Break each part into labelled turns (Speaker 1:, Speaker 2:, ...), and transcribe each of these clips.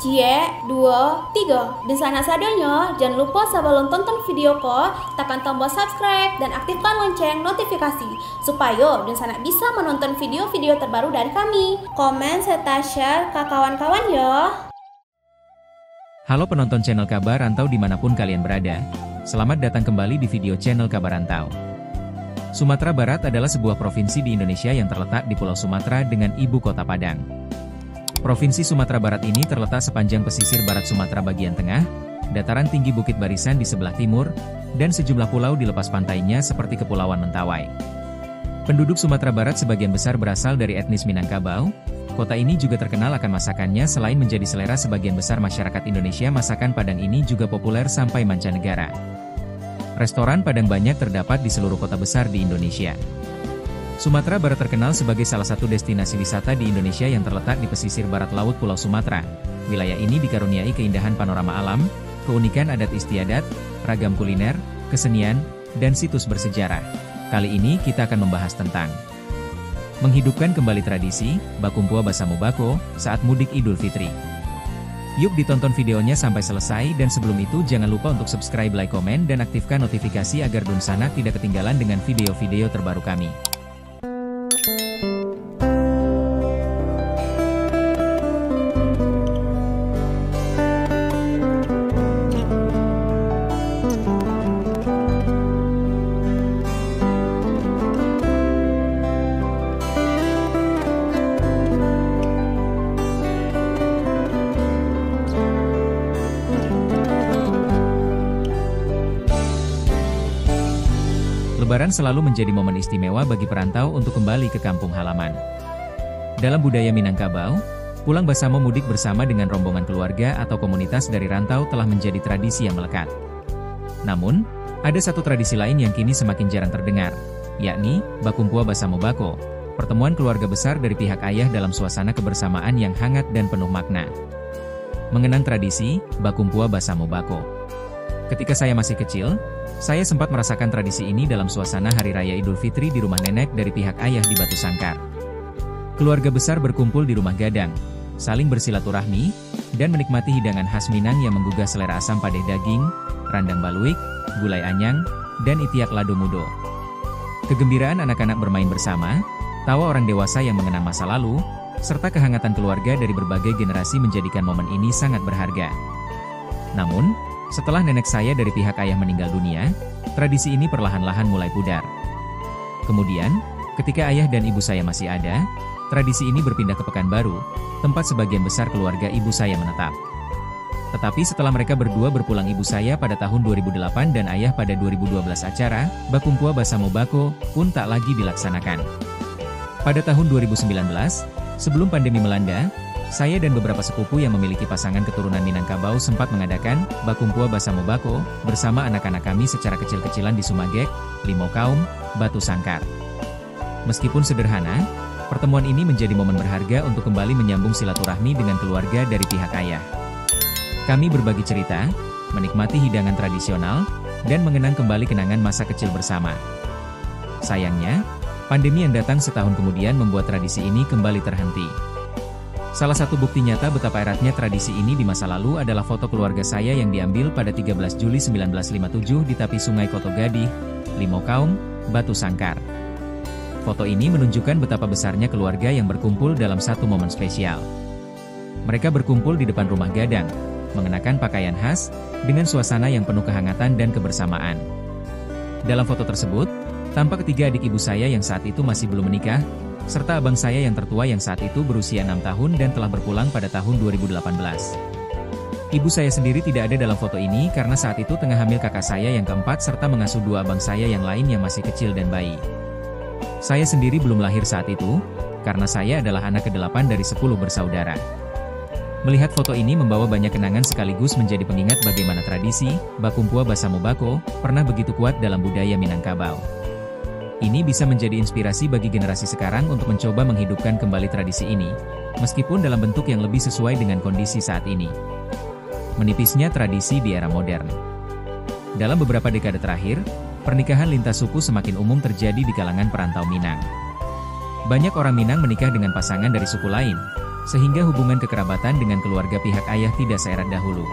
Speaker 1: Cie, dua, tiga. Dan sana sadanya, jangan lupa sebelum tonton video ko, tekan tombol subscribe dan aktifkan lonceng notifikasi supaya dan sana bisa menonton video-video terbaru dari kami. Komen serta share ke kawan-kawan ya.
Speaker 2: Halo penonton channel Kabar Rantau dimanapun kalian berada. Selamat datang kembali di video channel Kabar Rantau. Sumatera Barat adalah sebuah provinsi di Indonesia yang terletak di Pulau Sumatera dengan ibu kota Padang. Provinsi Sumatera Barat ini terletak sepanjang pesisir barat Sumatera bagian tengah, dataran tinggi Bukit Barisan di sebelah timur, dan sejumlah pulau di lepas pantainya seperti Kepulauan Mentawai. Penduduk Sumatera Barat sebagian besar berasal dari etnis Minangkabau. Kota ini juga terkenal akan masakannya. Selain menjadi selera sebagian besar masyarakat Indonesia, masakan Padang ini juga populer sampai mancanegara. Restoran Padang banyak terdapat di seluruh kota besar di Indonesia. Sumatera Barat terkenal sebagai salah satu destinasi wisata di Indonesia yang terletak di pesisir barat laut Pulau Sumatera. Wilayah ini dikaruniai keindahan panorama alam, keunikan adat istiadat, ragam kuliner, kesenian, dan situs bersejarah. Kali ini kita akan membahas tentang menghidupkan kembali tradisi Bakumpua Basamu Bako saat mudik Idul Fitri. Yuk ditonton videonya sampai selesai, dan sebelum itu jangan lupa untuk subscribe, like, komen, dan aktifkan notifikasi agar Dunsana tidak ketinggalan dengan video-video terbaru kami. Lebaran selalu menjadi momen istimewa bagi perantau untuk kembali ke kampung halaman. Dalam budaya Minangkabau, pulang Basamo mudik bersama dengan rombongan keluarga atau komunitas dari rantau telah menjadi tradisi yang melekat. Namun, ada satu tradisi lain yang kini semakin jarang terdengar, yakni Bakumpua Basamo Bako, pertemuan keluarga besar dari pihak ayah dalam suasana kebersamaan yang hangat dan penuh makna. Mengenang tradisi Bakumpua Basamo Bako. Ketika saya masih kecil, saya sempat merasakan tradisi ini dalam suasana Hari Raya Idul Fitri di rumah nenek dari pihak ayah di Batu Sangkar. Keluarga besar berkumpul di rumah gadang, saling bersilaturahmi, dan menikmati hidangan khas Minang yang menggugah selera asam padeh daging, randang baluik, gulai anyang, dan itiak lado mudo. Kegembiraan anak-anak bermain bersama, tawa orang dewasa yang mengenang masa lalu, serta kehangatan keluarga dari berbagai generasi menjadikan momen ini sangat berharga. Namun, setelah nenek saya dari pihak ayah meninggal dunia, tradisi ini perlahan-lahan mulai pudar. Kemudian, ketika ayah dan ibu saya masih ada, tradisi ini berpindah ke Pekanbaru, tempat sebagian besar keluarga ibu saya menetap. Tetapi setelah mereka berdua berpulang, ibu saya pada tahun 2008 dan ayah pada 2012, acara Bakumpua Basamo Bako pun tak lagi dilaksanakan. Pada tahun 2019, sebelum pandemi melanda, saya dan beberapa sepupu yang memiliki pasangan keturunan Minangkabau sempat mengadakan Bakumpua Basamo Bako bersama anak-anak kami secara kecil-kecilan di Sumagek, Limaukaum, Batu Sangkar. Meskipun sederhana, pertemuan ini menjadi momen berharga untuk kembali menyambung silaturahmi dengan keluarga dari pihak ayah. Kami berbagi cerita, menikmati hidangan tradisional, dan mengenang kembali kenangan masa kecil bersama. Sayangnya, pandemi yang datang setahun kemudian membuat tradisi ini kembali terhenti. Salah satu bukti nyata betapa eratnya tradisi ini di masa lalu adalah foto keluarga saya yang diambil pada 13 Juli 1957 di tepi Sungai Koto Gadih, Limaukaum, Batu Sangkar. Foto ini menunjukkan betapa besarnya keluarga yang berkumpul dalam satu momen spesial. Mereka berkumpul di depan rumah gadang, mengenakan pakaian khas, dengan suasana yang penuh kehangatan dan kebersamaan. Dalam foto tersebut, tampak ketiga adik ibu saya yang saat itu masih belum menikah, serta abang saya yang tertua yang saat itu berusia 6 tahun dan telah berpulang pada tahun 2018. Ibu saya sendiri tidak ada dalam foto ini karena saat itu tengah hamil kakak saya yang keempat serta mengasuh dua abang saya yang lain yang masih kecil dan bayi. Saya sendiri belum lahir saat itu, karena saya adalah anak ke-8 dari 10 bersaudara. Melihat foto ini membawa banyak kenangan sekaligus menjadi pengingat bagaimana tradisi Bakumpua Basamo Bako pernah begitu kuat dalam budaya Minangkabau. Ini bisa menjadi inspirasi bagi generasi sekarang untuk mencoba menghidupkan kembali tradisi ini, meskipun dalam bentuk yang lebih sesuai dengan kondisi saat ini. Menipisnya tradisi di era modern. Dalam beberapa dekade terakhir, pernikahan lintas suku semakin umum terjadi di kalangan perantau Minang. Banyak orang Minang menikah dengan pasangan dari suku lain, sehingga hubungan kekerabatan dengan keluarga pihak ayah tidak seerat dahulu.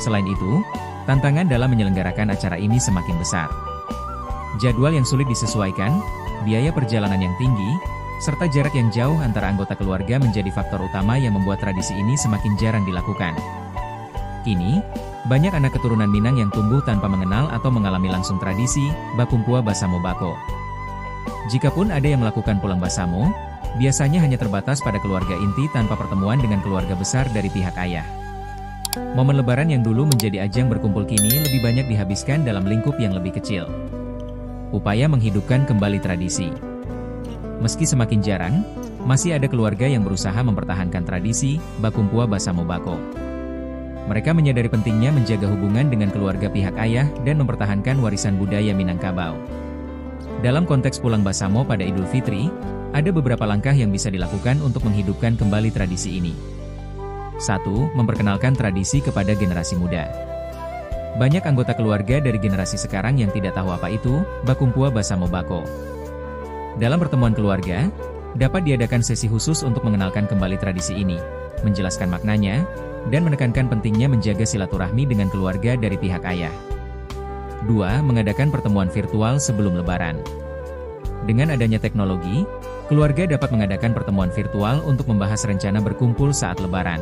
Speaker 2: Selain itu, tantangan dalam menyelenggarakan acara ini semakin besar. Jadwal yang sulit disesuaikan, biaya perjalanan yang tinggi, serta jarak yang jauh antara anggota keluarga menjadi faktor utama yang membuat tradisi ini semakin jarang dilakukan. Kini, banyak anak keturunan Minang yang tumbuh tanpa mengenal atau mengalami langsung tradisi Bakumpua Basamo Bako. Jikapun ada yang melakukan pulang basamo, biasanya hanya terbatas pada keluarga inti tanpa pertemuan dengan keluarga besar dari pihak ayah. Momen Lebaran yang dulu menjadi ajang berkumpul kini lebih banyak dihabiskan dalam lingkup yang lebih kecil. Upaya menghidupkan kembali tradisi. Meski semakin jarang, masih ada keluarga yang berusaha mempertahankan tradisi Bakumpua Basamo Bako. Mereka menyadari pentingnya menjaga hubungan dengan keluarga pihak ayah dan mempertahankan warisan budaya Minangkabau. Dalam konteks pulang basamo pada Idul Fitri, ada beberapa langkah yang bisa dilakukan untuk menghidupkan kembali tradisi ini. 1. Memperkenalkan tradisi kepada generasi muda. Banyak anggota keluarga dari generasi sekarang yang tidak tahu apa itu Bakumpua Basamo Bako. Dalam pertemuan keluarga, dapat diadakan sesi khusus untuk mengenalkan kembali tradisi ini, menjelaskan maknanya, dan menekankan pentingnya menjaga silaturahmi dengan keluarga dari pihak ayah. 2. Mengadakan pertemuan virtual sebelum Lebaran. Dengan adanya teknologi, keluarga dapat mengadakan pertemuan virtual untuk membahas rencana berkumpul saat Lebaran.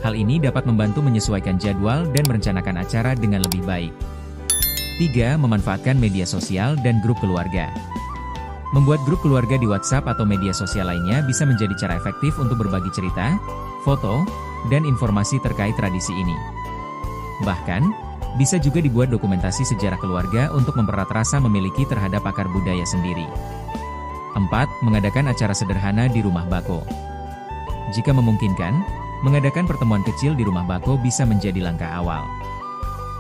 Speaker 2: Hal ini dapat membantu menyesuaikan jadwal dan merencanakan acara dengan lebih baik. 3. Memanfaatkan media sosial dan grup keluarga. Membuat grup keluarga di WhatsApp atau media sosial lainnya bisa menjadi cara efektif untuk berbagi cerita, foto, dan informasi terkait tradisi ini. Bahkan, bisa juga dibuat dokumentasi sejarah keluarga untuk mempererat rasa memiliki terhadap akar budaya sendiri. 4. Mengadakan acara sederhana di rumah bako. Jika memungkinkan, mengadakan pertemuan kecil di rumah bako bisa menjadi langkah awal.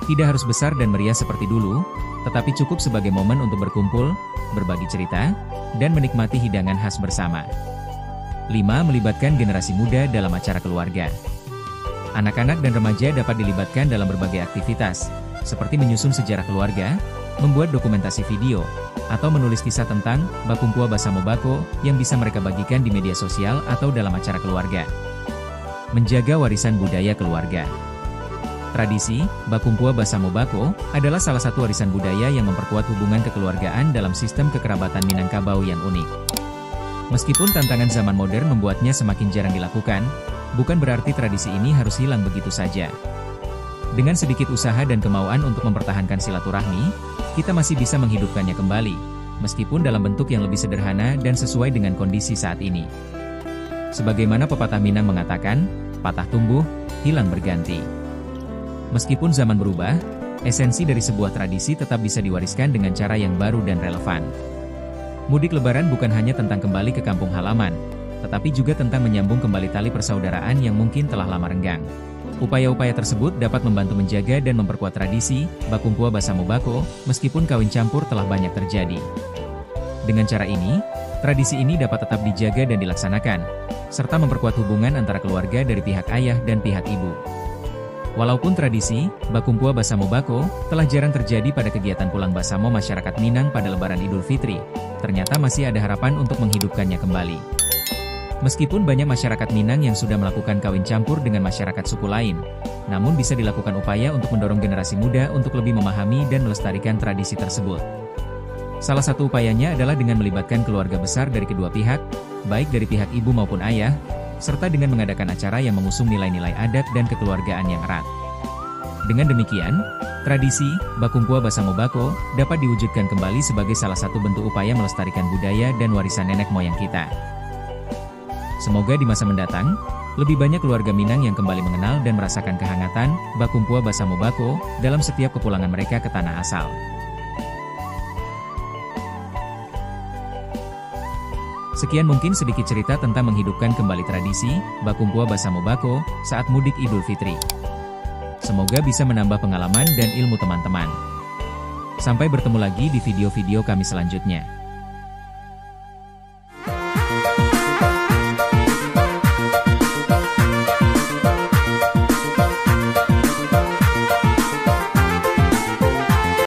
Speaker 2: Tidak harus besar dan meriah seperti dulu, tetapi cukup sebagai momen untuk berkumpul, berbagi cerita, dan menikmati hidangan khas bersama. 5. Melibatkan generasi muda dalam acara keluarga. Anak-anak dan remaja dapat dilibatkan dalam berbagai aktivitas, seperti menyusun sejarah keluarga, membuat dokumentasi video, atau menulis kisah tentang Bakumpua Basamo Bako yang bisa mereka bagikan di media sosial atau dalam acara keluarga. Menjaga warisan budaya keluarga. Tradisi Bakumpua Basamo Bako adalah salah satu warisan budaya yang memperkuat hubungan kekeluargaan dalam sistem kekerabatan Minangkabau yang unik. Meskipun tantangan zaman modern membuatnya semakin jarang dilakukan, bukan berarti tradisi ini harus hilang begitu saja. Dengan sedikit usaha dan kemauan untuk mempertahankan silaturahmi, kita masih bisa menghidupkannya kembali, meskipun dalam bentuk yang lebih sederhana dan sesuai dengan kondisi saat ini. Sebagaimana pepatah Minang mengatakan, patah tumbuh, hilang berganti. Meskipun zaman berubah, esensi dari sebuah tradisi tetap bisa diwariskan dengan cara yang baru dan relevan. Mudik Lebaran bukan hanya tentang kembali ke kampung halaman, tetapi juga tentang menyambung kembali tali persaudaraan yang mungkin telah lama renggang. Upaya-upaya tersebut dapat membantu menjaga dan memperkuat tradisi Bakumpua Basamo Bako, meskipun kawin campur telah banyak terjadi. Dengan cara ini, tradisi ini dapat tetap dijaga dan dilaksanakan, serta memperkuat hubungan antara keluarga dari pihak ayah dan pihak ibu. Walaupun tradisi Bakumpua Basamo Bako telah jarang terjadi pada kegiatan pulang basamo masyarakat Minang pada Lebaran Idul Fitri, ternyata masih ada harapan untuk menghidupkannya kembali. Meskipun banyak masyarakat Minang yang sudah melakukan kawin campur dengan masyarakat suku lain, namun bisa dilakukan upaya untuk mendorong generasi muda untuk lebih memahami dan melestarikan tradisi tersebut. Salah satu upayanya adalah dengan melibatkan keluarga besar dari kedua pihak, baik dari pihak ibu maupun ayah, serta dengan mengadakan acara yang mengusung nilai-nilai adat dan kekeluargaan yang erat. Dengan demikian, tradisi Bakumpua Basamo Bako dapat diwujudkan kembali sebagai salah satu bentuk upaya melestarikan budaya dan warisan nenek moyang kita. Semoga di masa mendatang, lebih banyak keluarga Minang yang kembali mengenal dan merasakan kehangatan Bakumpua Basamo Bako dalam setiap kepulangan mereka ke tanah asal. Sekian mungkin sedikit cerita tentang menghidupkan kembali tradisi Bakumpua Basamo Bako saat mudik Idul Fitri. Semoga bisa menambah pengalaman dan ilmu teman-teman. Sampai bertemu lagi di video-video kami selanjutnya.